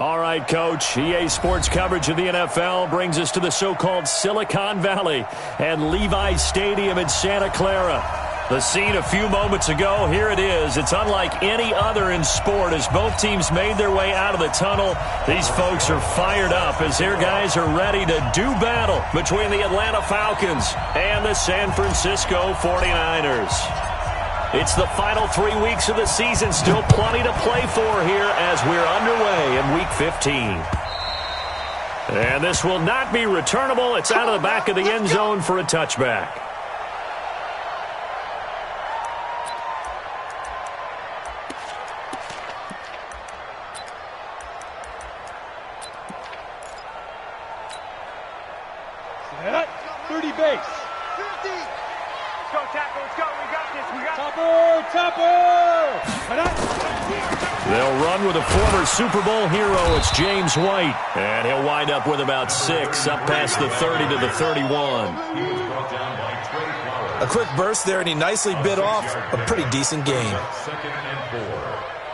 All right, Coach. EA Sports coverage of the NFL brings us to the so-called Silicon Valley and Levi Stadium in Santa Clara. The scene a few moments ago, here it is. It's unlike any other in sport as both teams made their way out of the tunnel. These folks are fired up as their guys are ready to do battle between the Atlanta Falcons and the San Francisco 49ers. It's the final 3 weeks of the season. Still plenty to play for here as we're underway in Week 15. And this will not be returnable. It's out of the back of the end zone for a touchback. Set. 30 base. 50. Go, tackle. Let's go. We got this. We got Topper. They'll run with a former Super Bowl hero. It's James White. And he'll wind up with about 6 up past the 30 to the 31. A quick burst there, and he nicely bit off a pretty decent gain. Second and 4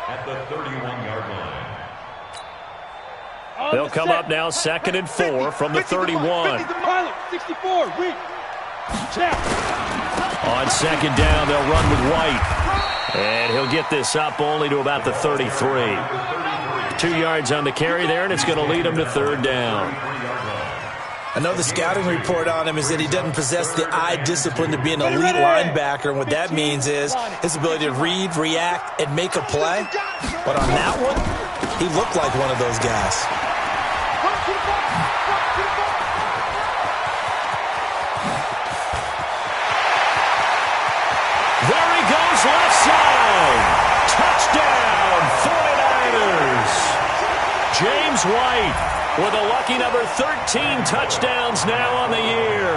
at the 31-yard line. They'll come up now 2nd and 4 from the 31. 64. Weak. Check. On 2nd down, they'll run with White. And he'll get this up only to about the 33. 2 yards on the carry there, and it's going to lead him to 3rd down. I know the scouting report on him is that he doesn't possess the eye discipline to be an elite linebacker, and what that means is his ability to read, react, and make a play. But on that one, he looked like one of those guys. There he goes, left side. Touchdown, 49ers. James White with a lucky number 13 touchdowns now on the year.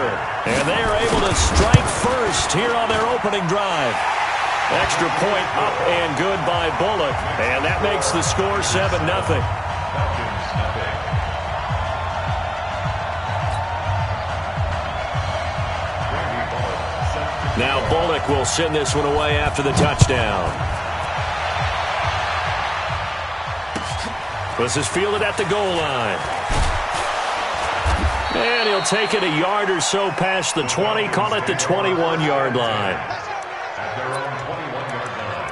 And they are able to strike first here on their opening drive. Extra point up and good by Bullock. And that makes the score 7-0. Now Bullock will send this one away after the touchdown. This is fielded at the goal line. And he'll take it a yard or so past the 20, call it the 21-yard line. At their own 21-yard line.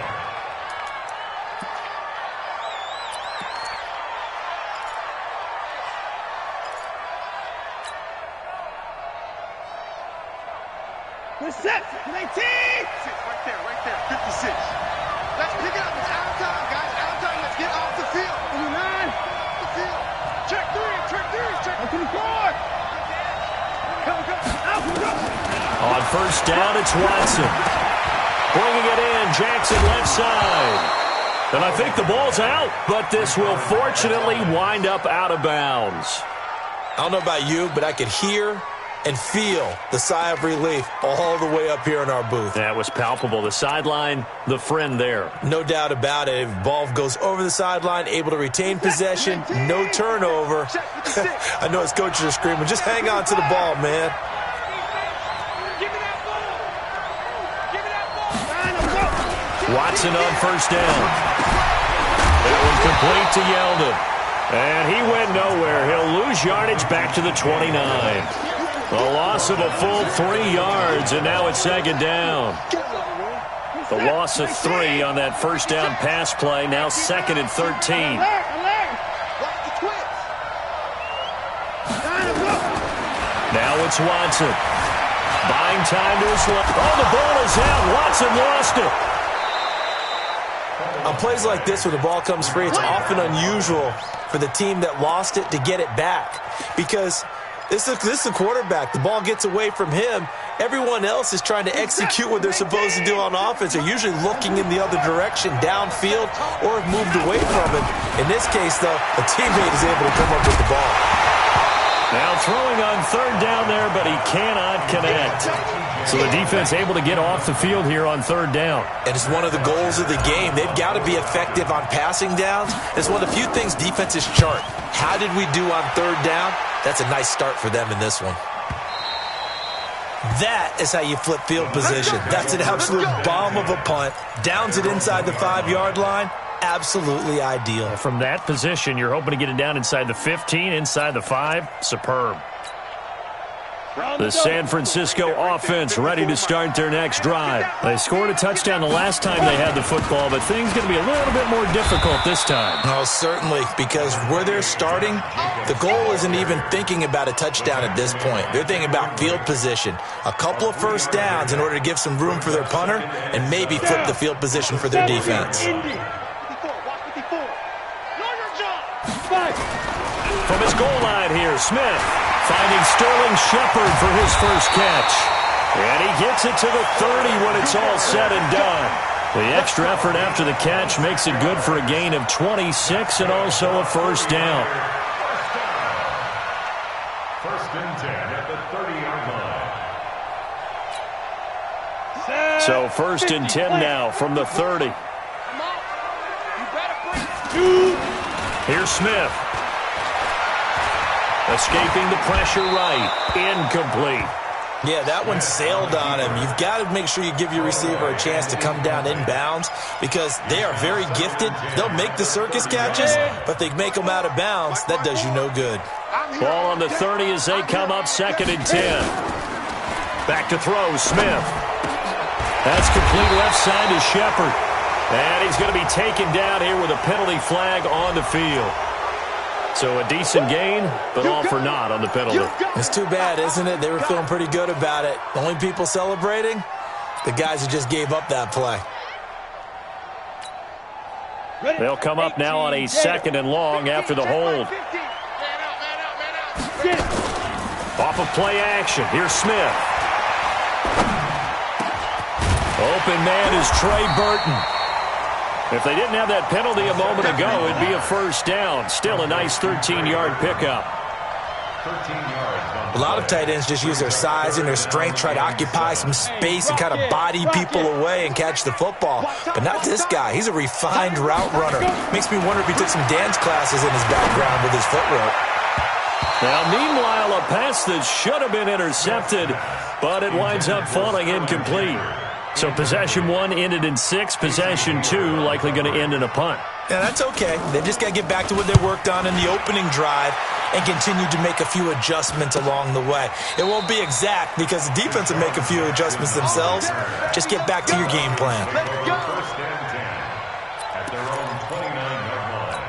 We're set. 19. right there. 56. Let's pick it up. It's out of time, guys. Out of time. Let's get off the field. 29. The field. Check 3. Check 24. Go. On 1st down, it's Watson. Bringing it in, Jackson left side. And I think the ball's out, but this will fortunately wind up out of bounds. I don't know about you, but I could hear and feel the sigh of relief all the way up here in our booth. That was palpable. The sideline, the friend there. No doubt about it. If the ball goes over the sideline, able to retain possession, no turnover. I know his coaches are screaming, just hang on to the ball, man. Watson on 1st down. That one complete to Yeldon. And he went nowhere. He'll lose yardage back to the 29. A loss of a full 3 yards, and now it's 2nd down. The loss of 3 on that 1st down pass play, now 2nd and 13. Now it's Watson. Buying time to his left. Oh, the ball is out. Watson lost it. On plays like this where the ball comes free, it's often unusual for the team that lost it to get it back because this is the quarterback. The ball gets away from him. Everyone else is trying to execute what they're supposed to do on offense. They're usually looking in the other direction, downfield, or have moved away from it. In this case, though, a teammate is able to come up with the ball. Now throwing on 3rd down there, but he cannot connect. So the defense able to get off the field here on 3rd down. And it's one of the goals of the game. They've got to be effective on passing downs. It's one of the few things defenses chart. How did we do on 3rd down? That's a nice start for them in this one. That is how you flip field position. That's an absolute bomb of a punt. Downs it inside the 5-yard line. absolutely ideal. From that position, you're hoping to get it down inside the 15, inside the 5. Superb. The San Francisco offense ready to start their next drive. They scored a touchdown the last time they had the football, but things going to be a little bit more difficult this time. Oh, certainly, because where they're starting, the goal isn't even thinking about a touchdown at this point. They're thinking about field position, a couple of first downs in order to give some room for their punter, and maybe flip the field position for their defense. From his goal line here, Smith finding Sterling Shepard for his first catch. And he gets it to the 30 when it's all said and done. The extra effort after the catch makes it good for a gain of 26 and also a first down. First and 10 at the 30-yard line. So first and 10 now from the 30. Here's Smith. Escaping the pressure right. Incomplete. Yeah, that one sailed on him. You've got to make sure you give your receiver a chance to come down inbounds because they are very gifted. They'll make the circus catches, but they make them out of bounds. That does you no good. Ball on the 30 as they come up second and 10. Back to throw, Smith. That's complete left side to Shepard. And he's going to be taken down here with a penalty flag on the field. So a decent gain, but all for naught on the penalty. It's too bad, isn't it? They were feeling pretty good about it. The only people celebrating, the guys who just gave up that play. They'll come up now on a second and long after the hold. Off of play action. Here's Smith. Open man is Trey Burton. If they didn't have that penalty a moment ago, it'd be a first down. Still a nice 13-yard pickup. 13 yards. A lot of tight ends just use their size and their strength, try to occupy some space and kind of body people away and catch the football. But not this guy. He's a refined route runner. Makes me wonder if he took some dance classes in his background with his footwork. Now, meanwhile, a pass that should have been intercepted, but it winds up falling incomplete. So possession 1 ended in 6. Possession 2 likely going to end in a punt. Yeah, that's okay. They've just got to get back to what they worked on in the opening drive and continue to make a few adjustments along the way. It won't be exact because the defense will make a few adjustments themselves. Just get back to your game plan. First and 10 at their own 29-yard line.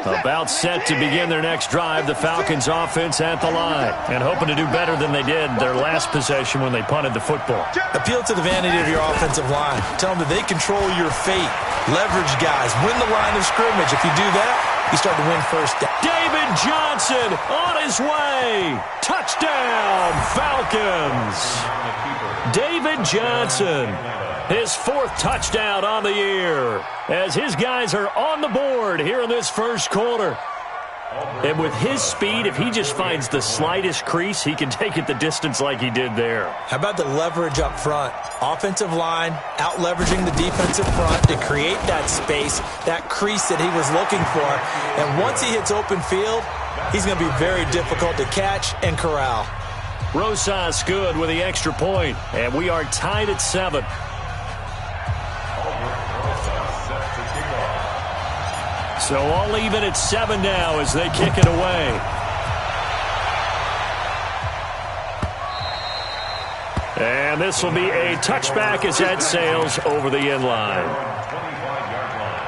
About set to begin their next drive, the Falcons offense at the line and hoping to do better than they did their last possession when they punted the football. Appeal to the vanity of your offensive line. Tell them that they control your fate. Leverage guys. Win the line of scrimmage. If you do that, you start to win first down. David Johnson on his way. Touchdown, Falcons. David Johnson. His 4th touchdown on the year as his guys are on the board here in this first quarter. And with his speed, if he just finds the slightest crease, he can take it the distance like he did there. How about the leverage up front? Offensive line out-leveraging the defensive front to create that space, that crease that he was looking for. And once he hits open field, he's going to be very difficult to catch and corral. Rosas good with the extra point, and we are tied at 7. So all even at 7 now as they kick it away. And this will be a touchback as that sails over the end line. 25-yard line.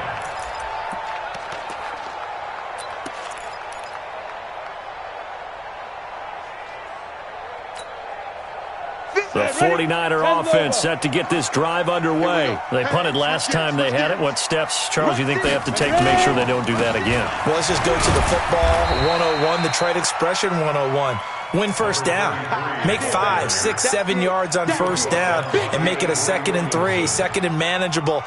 The 49er offense set to get this drive underway. They punted last time they had it. What steps, Charles, you think they have to take to make sure they don't do that again? Well, let's just go to the football 101, the trade expression 101. Win first down. Make 5, 6, 7 yards on first down and make it a 2nd and 3, 2nd and manageable.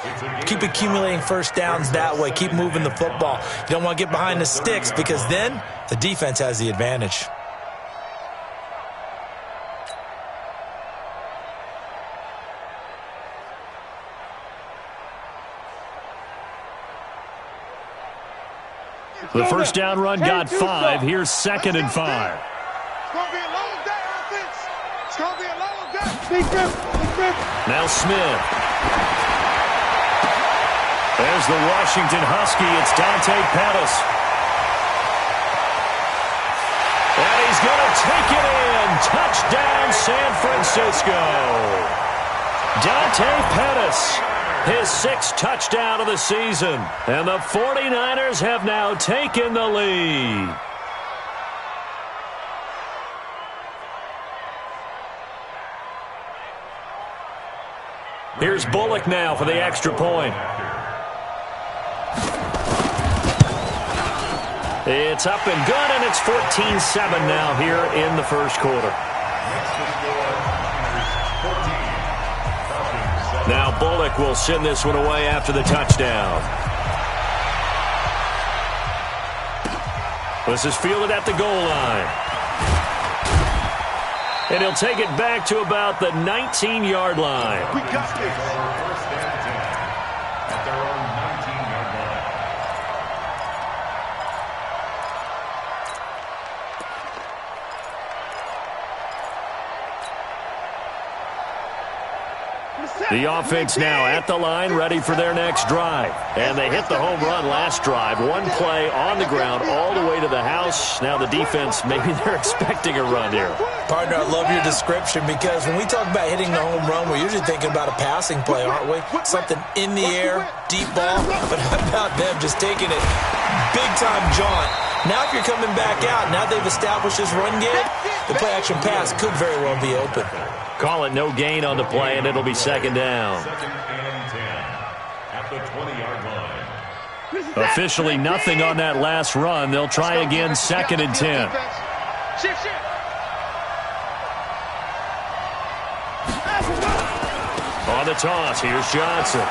Keep accumulating first downs that way. Keep moving the football. You don't want to get behind the sticks because then the defense has the advantage. The first down run got 5. Here's 2nd and 5. It's going to be a long day, offense. It's going to be a long day. Big rip. Now Smith. There's the Washington Husky. It's Dante Pettis. And he's going to take it in. Touchdown, San Francisco. Dante Pettis, his 6th touchdown of the season. And the 49ers have now taken the lead. Here's Bullock now for the extra point. It's up and good, and it's 14-7 now here in the first quarter. Now Bullock will send this one away after the touchdown. This is fielded at the goal line. And he'll take it back to about the 19-yard line. We got this. First and 10 at their own 19-yard line. The offense now at the line, ready for their next drive. And they hit the home run last drive. One play on the ground all the way to the house. Now the defense, maybe they're expecting a run here. Partner, I love your description because when we talk about hitting the home run, we're usually thinking about a passing play, aren't we? Something in the air, deep ball. But how about them just taking it big-time jaunt? Now if you're coming back out, now they've established this run game, the play-action pass could very well be open. Call it no gain on the play, and it'll be 2nd down. 2nd and 10 at the 20-yard line. Officially nothing on that last run. They'll try again, 2nd and 10. Shift. On the toss, here's Johnson.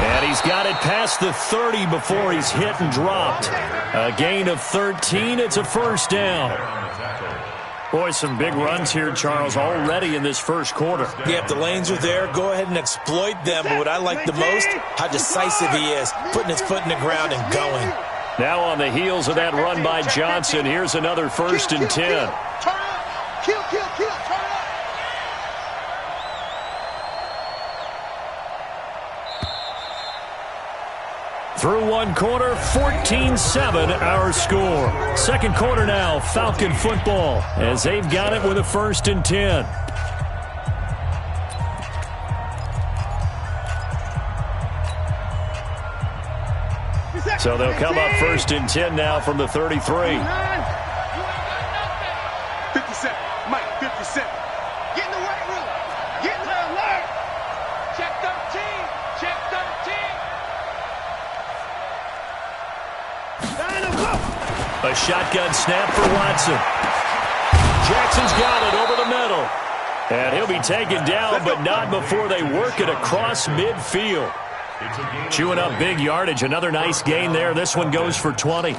And he's got it past the 30 before he's hit and dropped. A gain of 13. It's a first down. Boy, some big runs here, Charles, already in this first quarter. Yeah, if the lanes are there, go ahead and exploit them. But what I like the most, how decisive he is, putting his foot in the ground and going. Now on the heels of that run by Johnson, here's another 1st and 10. Turn up. Kill. Turn up. Through one quarter, 14-7 our score. Second quarter now, Falcon football, as they've got it with a 1st and 10. So they'll come up 1st and 10 now from the 33. 57. Mike, 57. Get in the weight room. Get in the alert. Check 13. Check 13. A shotgun snap for Watson. Jackson's got it over the middle. And he'll be taken down, but not before they work it across midfield. Chewing up big yardage. Another nice gain there. This one goes for 20.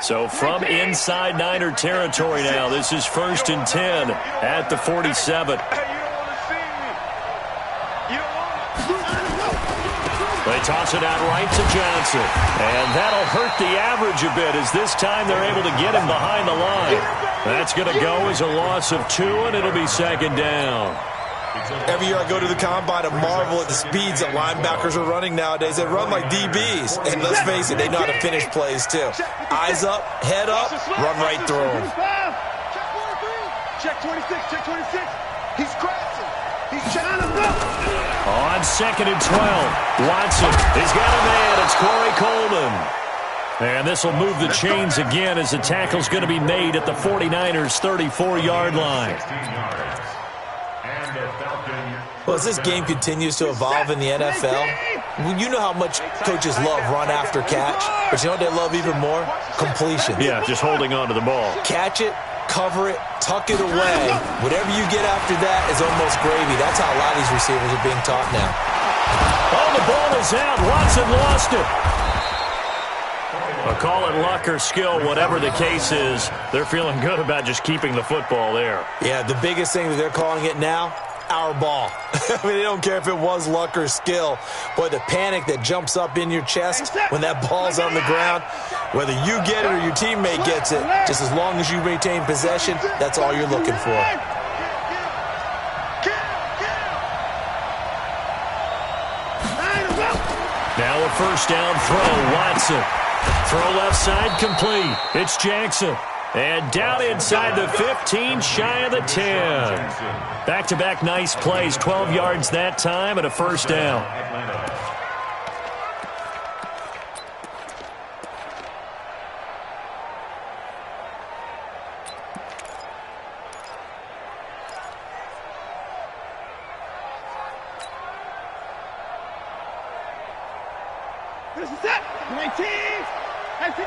So from inside Niner territory now, this is 1st and 10 at the 47. They toss it out right to Johnson. And that'll hurt the average a bit as this time they're able to get him behind the line. That's going to go as a loss of 2, and it'll be 2nd down. Every year I go to the combine and marvel at the speeds that linebackers are running nowadays. They run like DBs. And let's face it, they know how to finish plays too. Eyes up, head up, run right through them. Check 26, check 26. He's crashing. He's checking him up. On 2nd and 12, Watson, he's got a man. It's Corey Coleman. And this will move the chains again as the tackle's going to be made at the 49ers' 34-yard line. Well, as this game continues to evolve in the NFL, you know how much coaches love run after catch, but you know what they love even more? Completion. Yeah, just holding on to the ball. Catch it, cover it, tuck it away. Whatever you get after that is almost gravy. That's how a lot of these receivers are being taught now. Oh, the ball is out. Watson lost it. A Well, call it luck or skill, whatever the case is, they're feeling good about just keeping the football there. Yeah, the biggest thing that they're calling it now, our ball. I mean, they don't care if it was luck or skill. Boy, the panic that jumps up in your chest when that ball's on the ground, whether you get it or your teammate gets it, just as long as you retain possession, that's all you're looking for. Now a first down throw, Watson. Throw left side complete. It's Jackson. And down inside the 15, shy of the 10. Back-to-back nice plays, 12 yards that time and a first down. This is it. 19. And 59.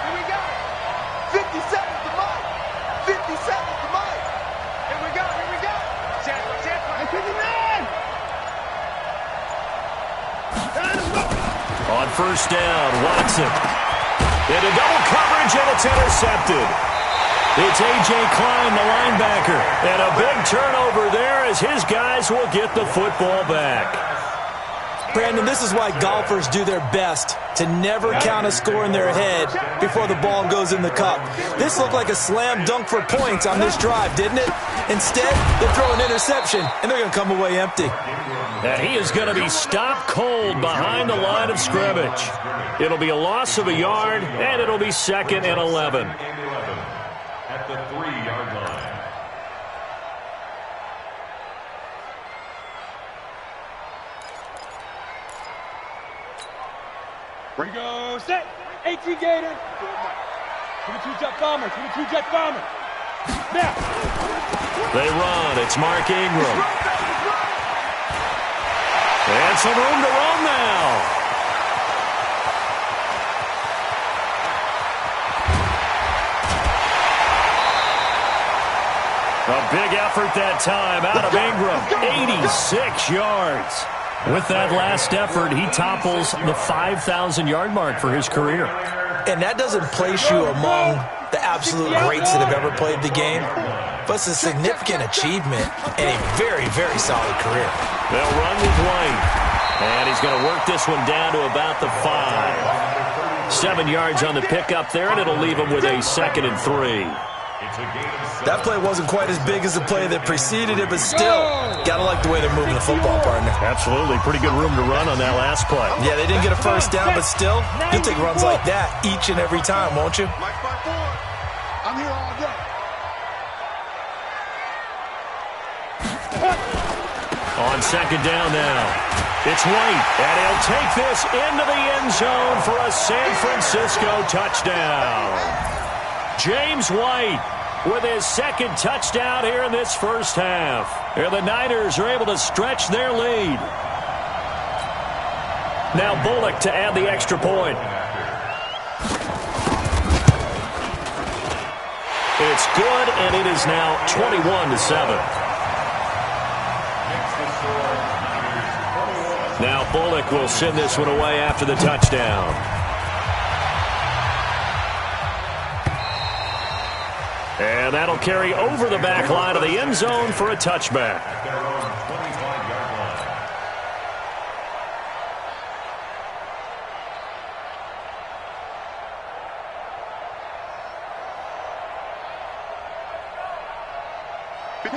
Here we go. 50 seconds to Mike. 50 seconds to Mike. Here we go. And 59. On first down, Watson. Into double coverage, and it's intercepted. It's A.J. Klein, the linebacker. And a big turnover there as his guys will get the football back. Brandon, this is why golfers do their best to never count a score in their head before the ball goes in the cup. This looked like a slam dunk for points on this drive, didn't it? Instead, they throw an interception, and they're going to come away empty. And he is going to be stopped cold behind the line of scrimmage. It'll be a loss of a yard, and it'll be 2nd and 11. At the 3-yard line. Here we go. Set. 18 Gator. 22 Jet Bomber. 22 Jet Bomber. Now. They run. It's Mark Ingram. And some room to run now. A big effort that time out of Ingram. 86 yards. With that last effort, he topples the 5,000-yard mark for his career. And that doesn't place you among the absolute greats that have ever played the game, but it's a significant achievement and a very, very solid career. They'll run with White. And he's going to work this one down to about the 5. 7 yards on the pickup there, and it'll leave him with a 2nd and 3. That play wasn't quite as big as the play that preceded it, but still, gotta like the way they're moving the football, partner. Absolutely. Pretty good room to run on that last play. Yeah, they didn't get a first down, but still, you'll take runs like that each and every time, won't you? Mike 5-4. I'm here all day. On 2nd down now, it's White, and he'll take this into the end zone for a San Francisco touchdown. James White with his 2nd touchdown here in this first half. And the Niners are able to stretch their lead. Now Bullock to add the extra point. It's good, and it is now 21-7. Now Bullock will send this one away after the touchdown. And that'll carry over the back line of the end zone for a touchback.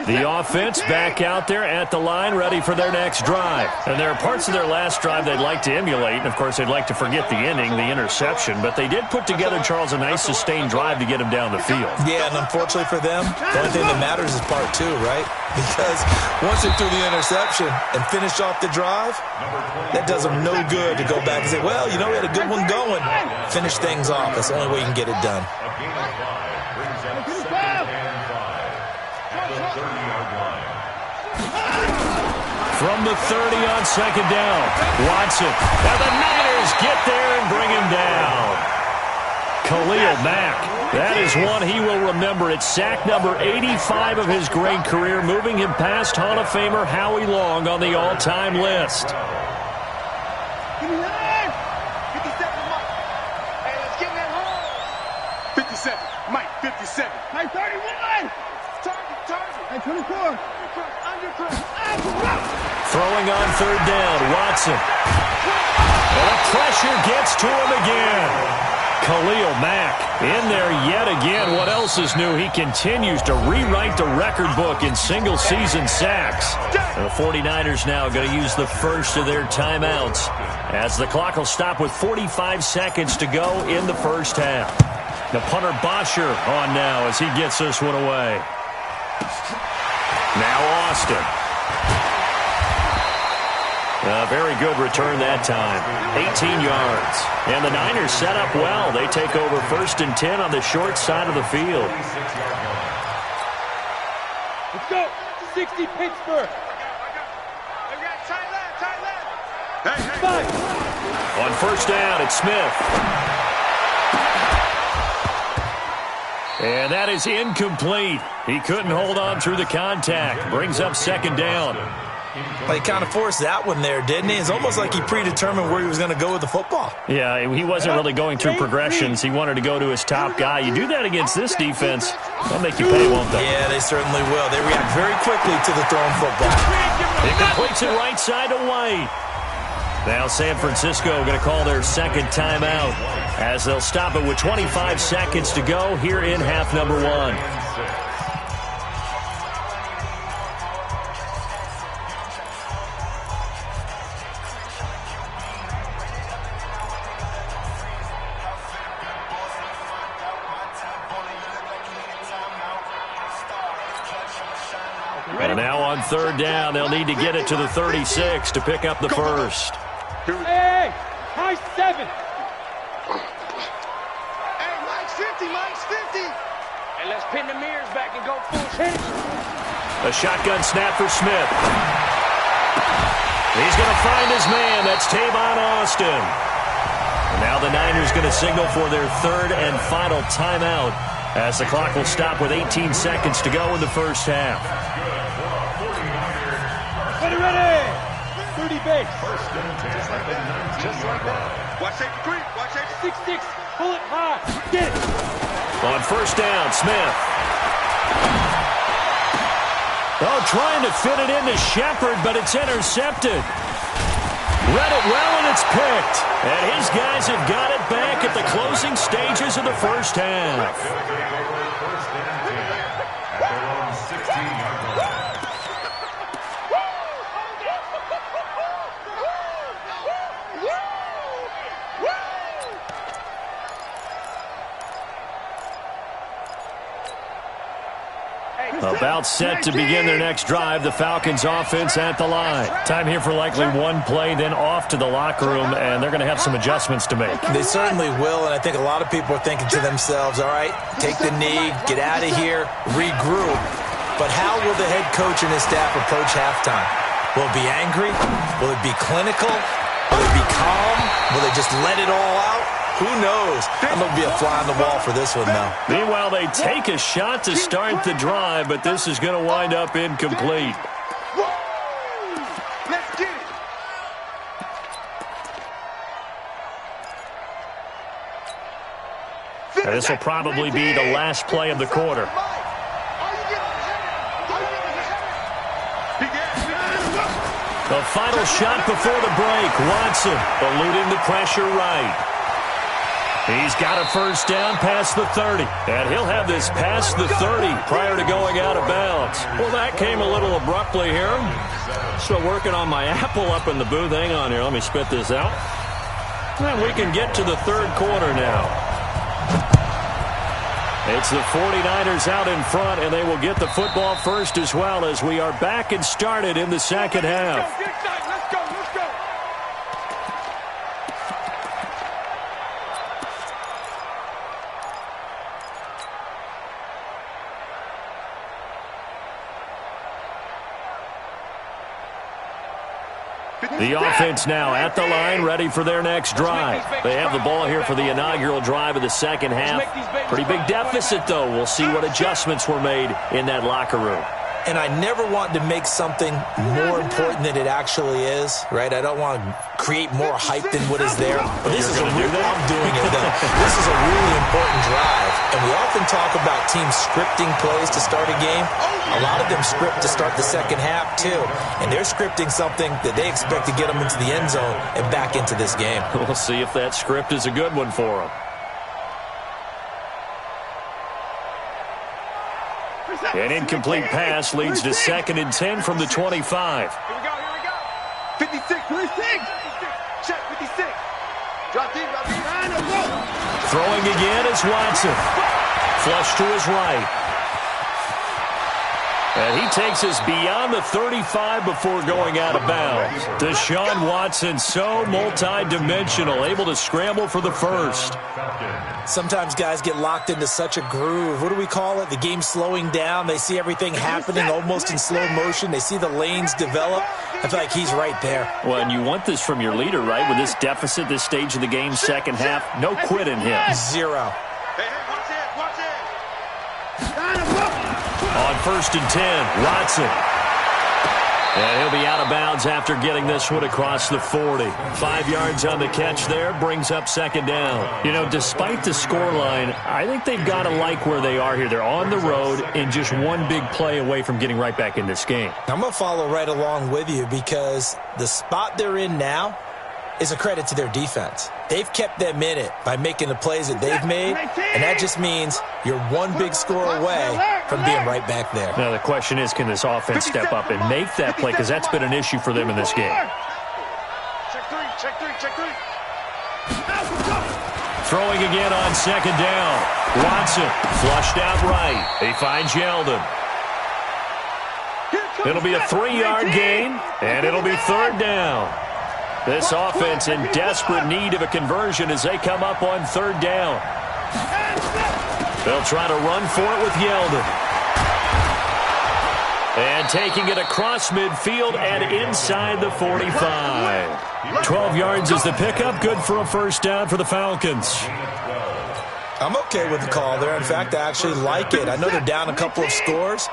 The offense back out there at the line, ready for their next drive. And there are parts of their last drive they'd like to emulate. And, of course, they'd like to forget the ending, the interception. But they did put together, Charles, a nice sustained drive to get him down the field. Yeah, and unfortunately for them, the only thing that matters is part 2, right? Because once they threw the interception and finished off the drive, that does them no good to go back and say, well, you know, we had a good one going. Finish things off. That's the only way you can get it done. From the 30 on 2nd down, Watson. And the Niners get there and bring him down. Khalil Mack. That is one he will remember. It's sack number 85 of his great career, moving him past Hall of Famer Howie Long on the all-time list. 57. 57. Mike, 57. Mike, 31. Target. Hey, 24. Throwing on third down, Watson. And the pressure gets to him again. Khalil Mack in there yet again. What else is new? He continues to rewrite the record book in single-season sacks. The 49ers now going to use the first of their timeouts as the clock will stop with 45 seconds to go in the first half. The punter Bosher on now as he gets this one away. Now Austin. A very good return that time. 18 yards. And the Niners set up well. They take over 1st and 10 on the short side of the field. Let's go. 60 Pittsburgh. Hey. On first down, it's Smith. And that is incomplete. He couldn't hold on through the contact. Brings up 2nd down. Well, he kind of forced that one there, didn't he? It's almost like he predetermined where he was going to go with the football. Yeah, he wasn't really going through progressions. He wanted to go to his top guy. You do that against this defense, they'll make you pay, won't they? Yeah, they certainly will. They react very quickly to the thrown football. He completes it right side to White. Now San Francisco going to call their 2nd timeout as they'll stop it with 25 seconds to go here in half number 1. And now on 3rd down, they'll need to get it to the 36 to pick up the first. Hey, high 7. Hey, Mike's 50. Mike's 50. And let's pin the mirrors back and go full change. A shotgun snap for Smith. He's going to find his man. That's Tavon Austin. And now the Niners going to signal for their 3rd and final timeout as the clock will stop with 18 seconds to go in the first half. Ready. 30 base. Just like that. Watch safety creep. Watch safety. 6-6. Pull it high. Get it. On first down, Smith. Oh, trying to fit it into Shepard, but it's intercepted. Read it well, and it's picked. And his guys have got it back at the closing stages of the first half. About set to begin their next drive. The Falcons offense at the line. Time here for likely one play, then off to the locker room, and they're going to have some adjustments to make. They certainly will, and I think a lot of people are thinking to themselves, all right, take the knee, get out of here, regroup. But how will the head coach and his staff approach halftime? Will it be angry? Will it be clinical? Will it be calm? Will they just let it all out? Who knows? I'm going to be a fly on the wall for this one, though. Meanwhile, they take a shot to start the drive, but this is going to wind up incomplete. Let's get it. And this will probably be the last play of the quarter. The final shot before the break. Watson eluding the pressure right. He's got a first down past the 30. And he'll have this past the 30 prior to going out of bounds. Well, that came a little abruptly here. Still working on my apple up in the booth. Hang on here. Let me spit this out. And we can get to the 3rd quarter now. It's the 49ers out in front, and they will get the football first as well as we are back and started in the 2nd half. Let's go. The offense now at the line, ready for their next drive. They have the ball here for the inaugural drive of the 2nd half. Pretty big deficit, though. We'll see what adjustments were made in that locker room. and I never want to make something more important than it actually is, right? I don't want to create more hype than what is there. But this is I'm doing it, though. This is a really important drive, and we often talk about teams scripting plays to start a game. A lot of them script to start the second half, too, and they're scripting something that they expect to get them into the end zone and back into this game. We'll see if that script is a good one for them. An incomplete pass leads to 2nd and 10 from the 25. Here we go. 56. Check 56. Drop deep. Throwing again is Watson. Flush to his right. And he takes us beyond the 35 before going out of bounds. Deshaun Watson, so multi-dimensional, able to scramble for the first. Sometimes guys get locked into such a groove. What do we call it? The game slowing down. They see everything happening almost in slow motion. They see the lanes develop. I feel like he's right there. Well, and you want this from your leader, right? With this deficit, this stage of the game, second half, no quit in him. Zero. Hey, watch it. On 1st and 10, Watson. And he'll be out of bounds after getting this one across the 40. 5 yards on the catch there, brings up 2nd down. You know, despite the scoreline, I think they've got to like where they are here. They're on the road and just one big play away from getting right back in this game. I'm going to follow right along with you because the spot they're in now is a credit to their defense. They've kept them in it by making the plays that they've made, and that just means you're one big score away from being right back there. Now, the question is, can this offense step up and make that play? Because that's been an issue for them in this game. Check three. Throwing again on 2nd down. Watson flushed out right. He finds Yeldon. It'll be a 3-yard gain, and it'll be 3rd down. This offense in desperate need of a conversion as they come up on 3rd down. They'll try to run for it with Yeldon. And taking it across midfield and inside the 45. 12 yards is the pickup. Good for a 1st down for the Falcons. I'm okay with the call there. In fact, I actually like it. I know they're down a couple of scores,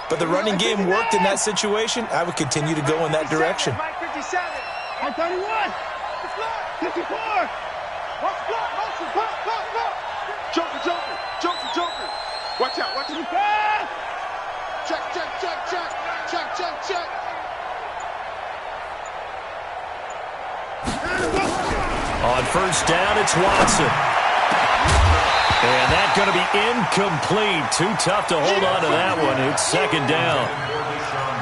but the running game worked in that situation. I would continue to go in that direction. 31. 54. Joker. Watch out. Check. On 1st down, it's Watson. And that's going to be incomplete. Too tough to hold on to that one. It's 2nd down.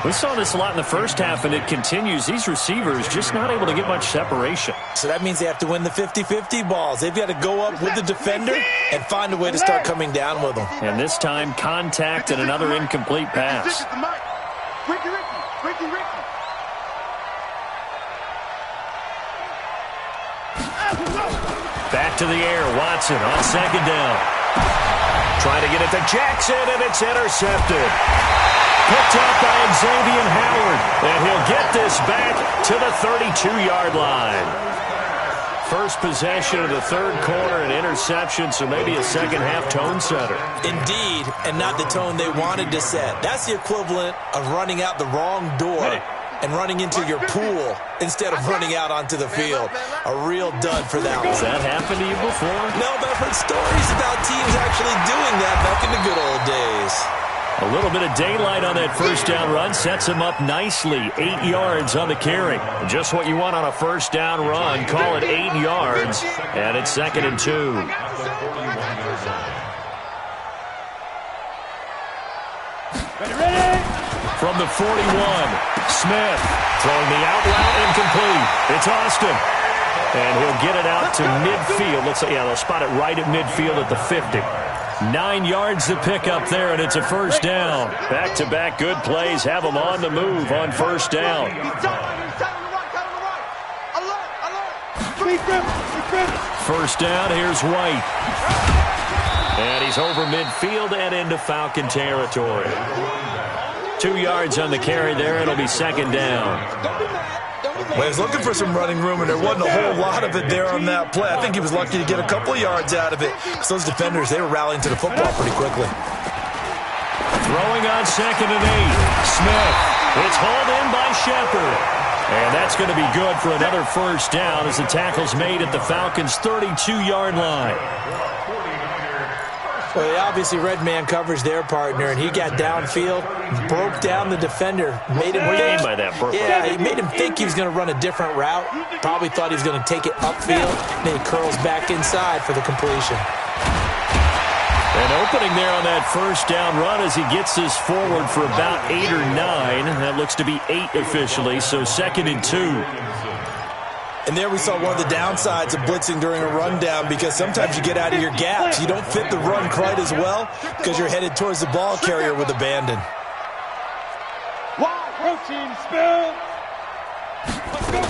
We saw this a lot in the first half, and it continues. These receivers just not able to get much separation. So that means they have to win the 50-50 balls. They've got to go up with the defender and find a way to start coming down with them. And this time, contact and another incomplete pass. Ricky. Back to the air, Watson on 2nd down. Trying to get it to Jackson, and it's intercepted. Picked up by Xavier Howard, and he'll get this back to the 32-yard line. First possession of the 3rd quarter, an interception, so maybe a second-half tone setter. Indeed, and not the tone they wanted to set. That's the equivalent of running out the wrong door and running into your pool instead of running out onto the field. A real dud for that one. Has that happened to you before? No, but I've heard stories about teams actually doing that back in the good old days. A little bit of daylight on that 1st down run sets him up nicely. 8 yards on the carry. Just what you want on a 1st down run. Call it 8 yards, and it's 2nd and 2. Ready? From the 41, Smith throwing the out route incomplete. It's Austin. And he'll get it out to midfield. Looks like, they'll spot it right at midfield at the 50. 9 yards to pick up there, and it's a 1st down. Back-to-back good plays have them on the move on 1st down. First down, here's White. And he's over midfield and into Falcon territory. 2 yards on the carry there. It'll be 2nd down. Well, he was looking for some running room, and there wasn't a whole lot of it there on that play. I think he was lucky to get a couple of yards out of it. So those defenders, they were rallying to the football pretty quickly. Throwing on 2nd and 8. Smith. It's hauled in by Shepard. And that's going to be good for another first down as the tackle's made at the Falcons' 32-yard line. Well, they obviously read man coverage their partner, and he got downfield, broke down the defender, made him What do you think. mean by that, Brooke? Yeah, he made him think he was going to run a different route. Probably thought he was going to take it upfield. Then he curls back inside for the completion. An opening there on that first down run as he gets this forward for about 8 or 9. That looks to be 8 officially, so 2nd and 2. And there we saw one of the downsides of blitzing during a rundown, because sometimes you get out of your gaps. You don't fit the run quite as well because you're headed towards the ball carrier with abandon. Protein spill. Let's go.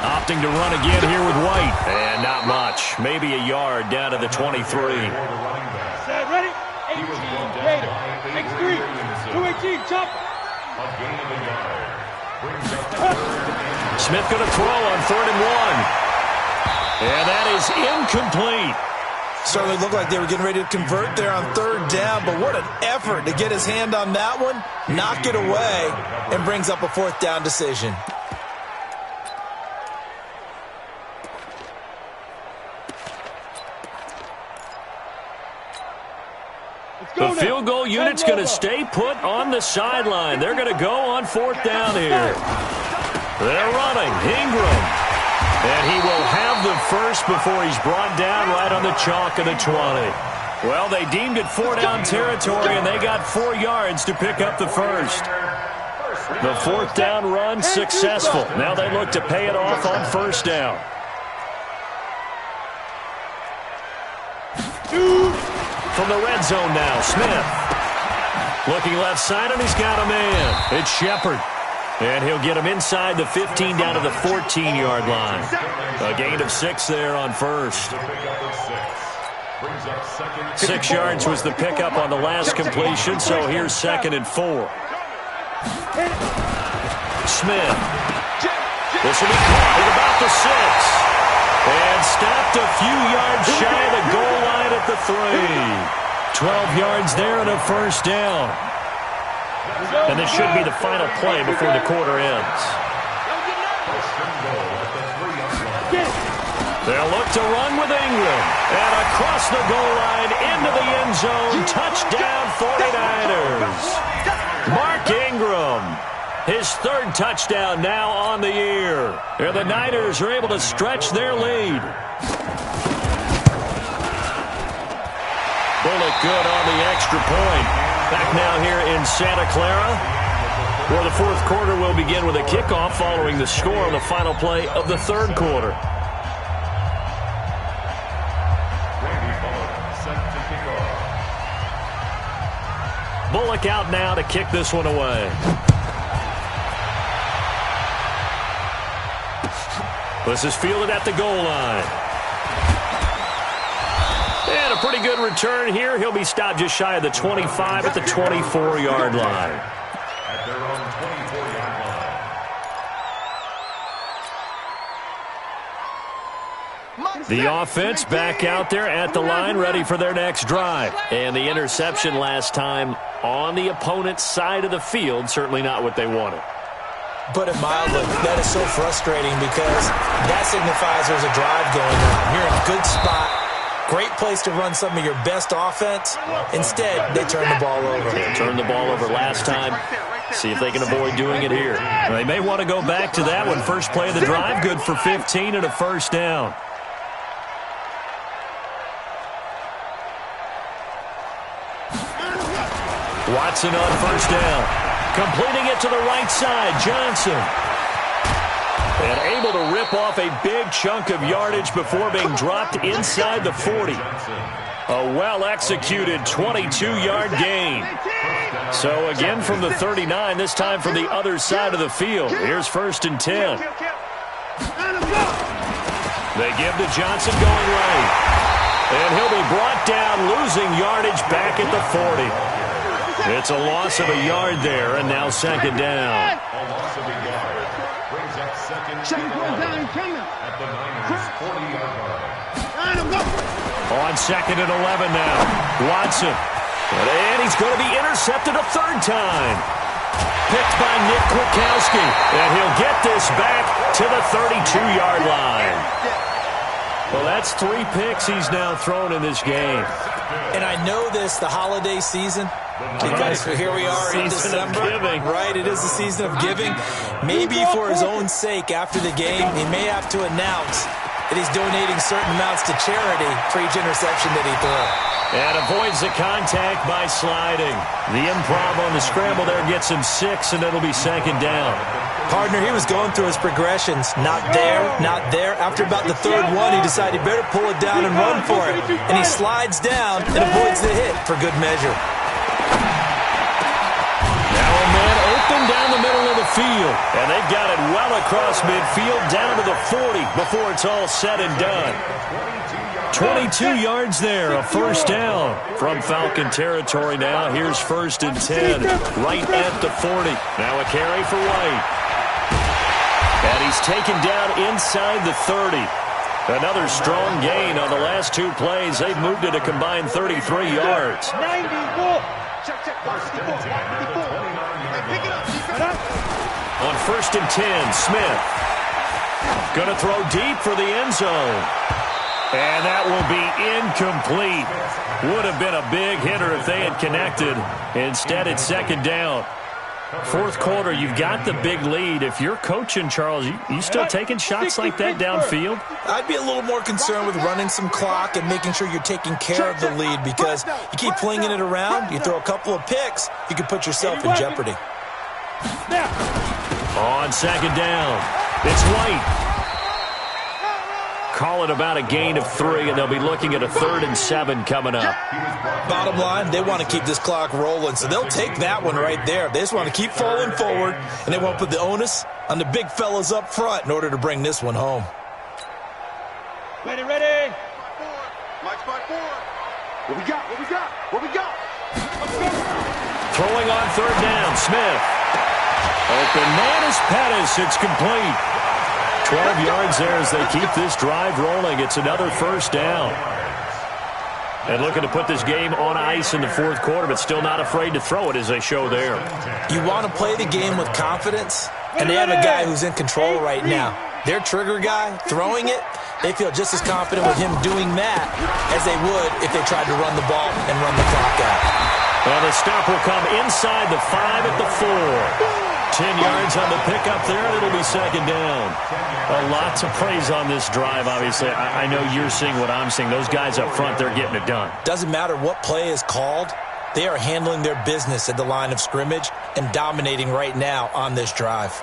Opting to run again here with White. And not much. Maybe a yard down to the 23. Set, ready? 18, Gator. X3, 218, chop. A gain of a yard. Brings up the Smith going to throw on 3rd and 1. And that is incomplete. Certainly looked like they were getting ready to convert there on 3rd down, but what an effort to get his hand on that one, knock it away, and brings up a 4th down decision. The field goal unit's going to stay put on the sideline. They're going to go on 4th down here. They're running. Ingram. And he will have the first before he's brought down right on the chalk of the 20. Well, they deemed it 4-down territory, and they got 4 yards to pick up the first. The 4th down run successful. Now they look to pay it off on 1st down. From the red zone now, Smith. Looking left side, and he's got a man. It's Shepard. And he'll get him inside the 15 down to the 14-yard line. A gain of 6 there on first. 6 yards was the pickup on the last completion, so here's 2nd and 4. Smith. This will be caught at about the 6. And stopped a few yards shy of the goal line at the 3. 12 yards there and a first down. And this should be the final play before the quarter ends. They'll look to run with Ingram. And across the goal line into the end zone. Touchdown 49ers. Mark Ingram. His 3rd touchdown now on the year. And the Niners are able to stretch their lead. Bullock good on the extra point. Back now here in Santa Clara, where the 4th quarter will begin with a kickoff following the score on the final play of the 3rd quarter. Bullock out now to kick this one away. This is fielded at the goal line. And a pretty good return here. He'll be stopped just shy of the 25 at the 24-yard line. At their own 24-yard line. The offense back out there at the line, ready for their next drive. And the interception last time on the opponent's side of the field, certainly not what they wanted. Put it mildly, that is so frustrating because that signifies there's a drive going on. You're in a good spot. Great place to run some of your best offense. Instead, they turn the ball over. They turned the ball over last time. See if they can avoid doing it here. They may want to go back to that one. First play of the drive, good for 15 and a first down. Watson on first down. Completing it to the right side, Johnson. And able to rip off a big chunk of yardage before being dropped inside the 40. A well-executed 22-yard gain. So again from the 39, this time from the other side of the field. Here's 1st and 10. They give to Johnson going right. And he'll be brought down, losing yardage back at the 40. It's a loss of a yard there, and now 2nd down. A loss of a yard. Brings up 2nd down at the Niners' 40-yard line. On 2nd and 11 now. Watson And he's going to be intercepted a third time. Picked by Nick Kwiatkowski. And he'll get this back to the 32-yard line. Well, that's 3 picks he's now thrown in this game. And I know this, the holiday season, because here we are in December. Right, it is the season of giving. Maybe for his own sake, after the game, he may have to announce that he's donating certain amounts to charity for each interception that he threw. And avoids the contact by sliding. The improv on the scramble there gets him 6, and it'll be second down. Partner, he was going through his progressions. Not there, not there. After about the third one, he decided he better pull it down and run for it. And he slides down and avoids the hit for good measure. Now a man open down the middle of the field. And they've got it well across midfield down to the 40 before it's all said and done. 22 yards there, a first down from Falcon territory now. Here's 1st and 10, right at the 40. Now a carry for White. And he's taken down inside the 30. Another strong gain on the last 2 plays. They've moved it a combined 33 yards. 94. On 1st and 10, Smith. Going to throw deep for the end zone. And that will be incomplete. Would have been a big hitter if they had connected. Instead, it's second down. 4th quarter, you've got the big lead. If you're coaching, Charles, you still taking shots like that downfield? I'd be a little more concerned with running some clock and making sure you're taking care of the lead, because you keep flinging it around, you throw a couple of picks, you could put yourself in jeopardy. On second down, it's White. Call it about a gain of 3, and they'll be looking at a 3rd and 7 coming up. Bottom line, they want to keep this clock rolling, so they'll take that one right there. They just want to keep falling forward, and they want to put the onus on the big fellas up front in order to bring this one home. Ready. Mike's by 4. What we got? Let's go. Throwing on 3rd down, Smith. Open man is Pettis. It's complete. 12 yards there as they keep this drive rolling. It's another first down. And looking to put this game on ice in the 4th quarter, but still not afraid to throw it as they show there. You want to play the game with confidence, and they have a guy who's in control right now. Their trigger guy, throwing it, they feel just as confident with him doing that as they would if they tried to run the ball and run the clock out. And the stop will come inside the 5 at the 4. 10 yards on the pickup there, and it'll be second down. A lot to praise on this drive, obviously. I know you're seeing what I'm seeing. Those guys up front, they're getting it done. Doesn't matter what play is called. They are handling their business at the line of scrimmage and dominating right now on this drive.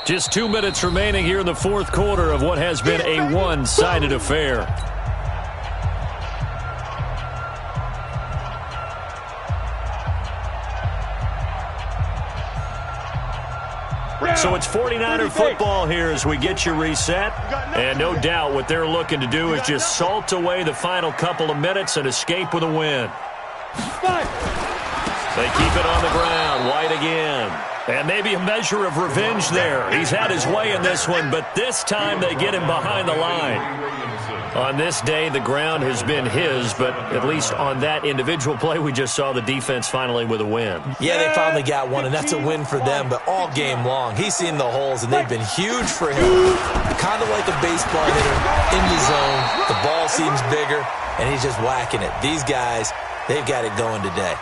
Just 2 minutes remaining here in the 4th quarter of what has been a one-sided affair. So it's 49er football here as we get you reset. And no doubt what they're looking to do is just salt away the final couple of minutes and escape with a win. They keep it on the ground. White again. And maybe a measure of revenge there. He's had his way in this one, but this time they get him behind the line. On this day, the ground has been his, but at least on that individual play, we just saw the defense finally with a win. Yeah, they finally got one, and that's a win for them, but all game long, he's seen the holes, and they've been huge for him. Kind of like a baseball hitter in the zone. The ball seems bigger, and he's just whacking it. These guys, they've got it going today.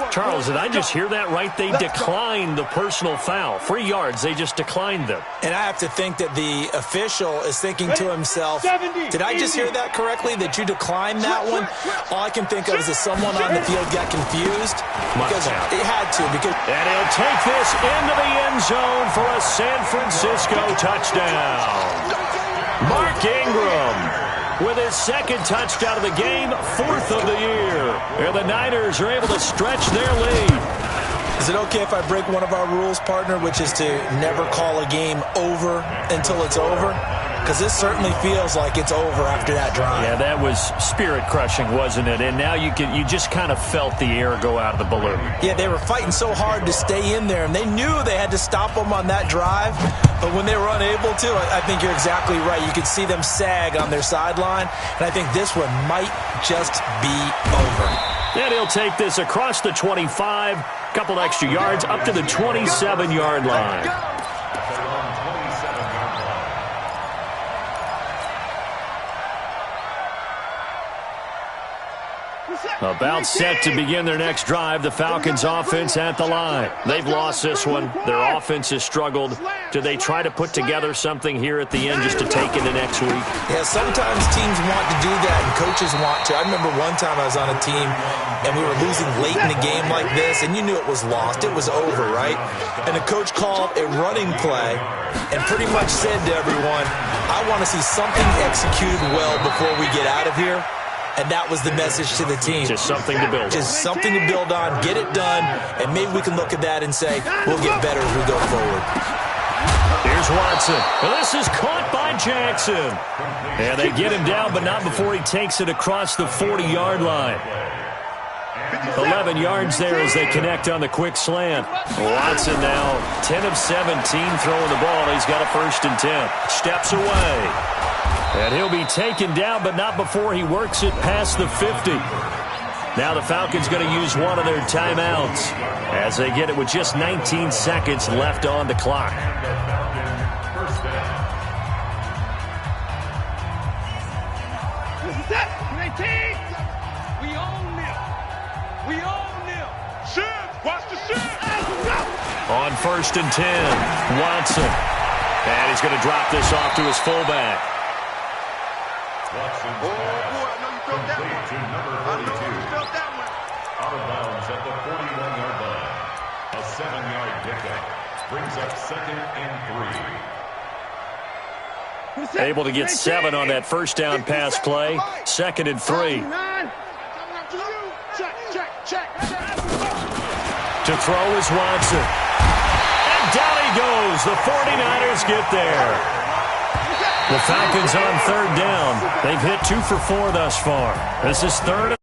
Charles, did I just hear that right? They declined the personal foul. 3 yards, they just declined them. And I have to think that the official is thinking to himself, did I just hear that correctly, that you declined that one? All I can think of is that someone on the field got confused. Because it had to. And he'll take this into the end zone for a San Francisco touchdown. Mark Ingram with his 2nd touchdown of the game, 4th of the year. And the Niners are able to stretch their lead. Is it okay if I break one of our rules, partner, which is to never call a game over until it's over? Because this certainly feels like it's over after that drive. Yeah, that was spirit-crushing, wasn't it? And now you just kind of felt the air go out of the balloon. Yeah, they were fighting so hard to stay in there, and they knew they had to stop them on that drive. But when they were unable to, I think you're exactly right. You could see them sag on their sideline, and I think this one might just be over. And he'll take this across the 25, couple extra yards, up to the 27-yard line. About set to begin their next drive, the Falcons offense at the line. They've lost this one. Their offense has struggled. Do they try to put together something here at the end just to take into next week? Yeah, sometimes teams want to do that and coaches want to. I remember one time I was on a team and we were losing late in the game like this, and you knew it was lost. It was over, right? And the coach called a running play and pretty much said to everyone, I want to see something executed well before we get out of here. And that was the message to the team. Just something to build on. Just something to build on, get it done, and maybe we can look at that and say, we'll get better as we go forward. Here's Watson. Well, this is caught by Jackson. And they get him down, but not before he takes it across the 40-yard line. 11 yards there as they connect on the quick slant. Watson now 10 of 17 throwing the ball. He's got a 1st and 10. Steps away. And he'll be taken down, but not before he works it past the 50. Now the Falcons going to use one of their timeouts as they get it with just 19 seconds left on the clock. This is it. 19. We own them. We own them. Shoot. Watch the shoot. On 1st and 10, Watson. And he's going to drop this off to his fullback. Watson's pass complete to number 42. Out of bounds at the 41-yard line. A 7-yard pickup brings up 2nd and 3. Able to get 7 on that first down pass play. 2nd and 3. To throw is Watson. And down he goes. The 49ers get there. The Falcons on 3rd down. They've hit 2 for 4 thus far. This is 3rd